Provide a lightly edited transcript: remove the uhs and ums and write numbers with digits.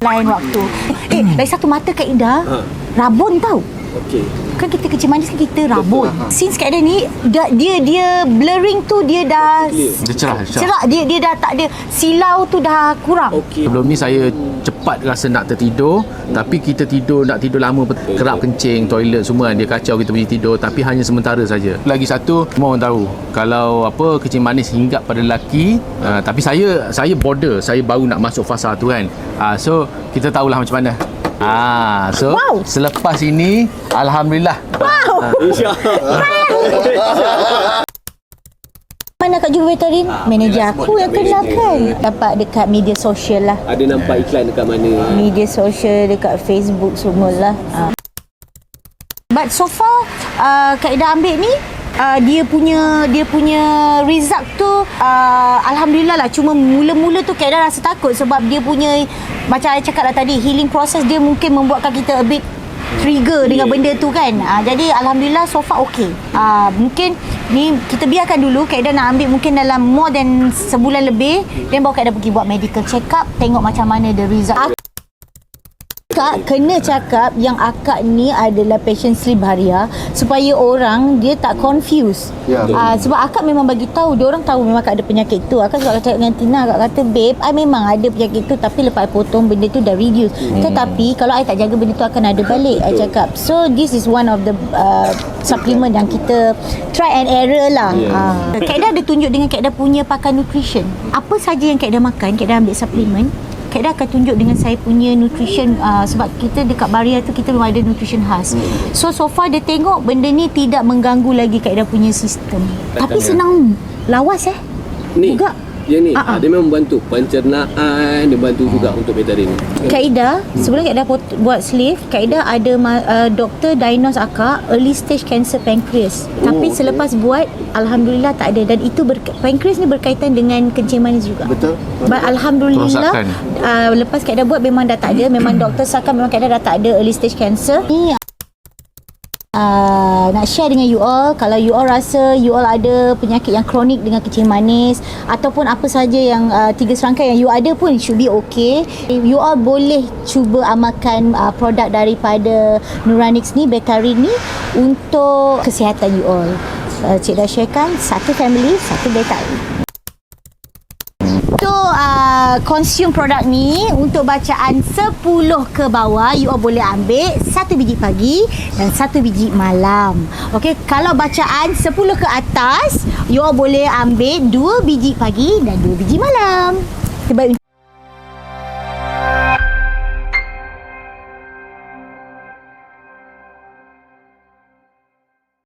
lain waktu. Lagi satu mata Kak Ida, rabun tau. Okey. Kan kita kecil manis kan kita rabun. Since Kak Ida ni dia blurring tu dia dah Dia cerah. dia dah tak ada silau tu dah kurang. Okey. Sebelum ni saya cepat rasa nak tertidur, tapi kita nak tidur lama, kerap kencing, toilet semua dia kacau kita punya tidur, tapi hanya sementara saja. Lagi satu, semua orang tahu kalau kencing manis hinggap pada lelaki, tapi saya border, saya baru nak masuk fasa tu kan. So kita tahulah macam mana. Selepas ini alhamdulillah. Mana Kak Juruveterin? Manager aku yang kenalkan. Dapat dekat media sosial lah. Ada nampak iklan dekat mana? Media sosial dekat Facebook semualah. But so far Kak Ida ambil ni dia punya result tu alhamdulillah lah. Cuma mula-mula tu Kak Ida rasa takut sebab dia punya, macam saya cakap lah tadi, healing process dia mungkin membuatkan kita a bit trigger dengan benda tu kan. Jadi alhamdulillah so far okey. Mungkin ni kita biarkan dulu. Kak Ida nak ambil mungkin dalam more than sebulan lebih, dan baru Kak Ida pergi buat medical check up, tengok macam mana the result. Kak kena cakap yang akak ni adalah patient sleep Haria, supaya orang dia tak confuse. Sebab akak memang bagi tahu, dia orang tahu memang akak ada penyakit tu. Akak suka cakap dengan Tina, akak kata babe, I memang ada penyakit tu, tapi lepas I potong benda tu dah reduce. Tetapi kalau I tak jaga benda tu akan ada balik. I cakap. So this is one of the supplement yang kita try and error lah. Kak Ida ada tunjuk dengan Kak Ida punya pakan nutrition. Apa saja yang Kak Ida makan, Kak Ida ambil suplement. Kak Ida akan tunjuk dengan saya punya nutrition, sebab kita dekat Baria tu kita memang ada nutrition khas. So far dia tengok benda ni tidak mengganggu lagi Kak Ida punya sistem. Tapi senang lawas Ni juga. Dia ni dia memang membantu pencernaan, dia bantu juga untuk veteran ni. Kak Ida sebelum Kak Ida buat sleeve, Kak Ida ada doktor diagnose akak early stage cancer pancreas. Tapi selepas buat alhamdulillah tak ada, dan itu pancreas ni berkaitan dengan kencing manis juga. Betul. But alhamdulillah lepas Kak Ida buat memang dah tak ada. Memang doktor sakan memang Kak Ida dah tak ada early stage cancer. Ni nak share dengan you all, kalau you all rasa you all ada penyakit yang kronik dengan kencing manis ataupun apa saja yang 3 serangkai yang you ada pun should be okay. You all boleh cuba amalkan produk daripada Nuranix ni, Betarin ni, untuk kesihatan you all. Cik dah sharekan, satu family, satu Betarin. So consume produk ni untuk bacaan 10 ke bawah, you all boleh ambil 1 biji pagi dan 1 biji malam. Okey, kalau bacaan 10 ke atas, you all boleh ambil 2 biji pagi dan 2 biji malam. Terbaik.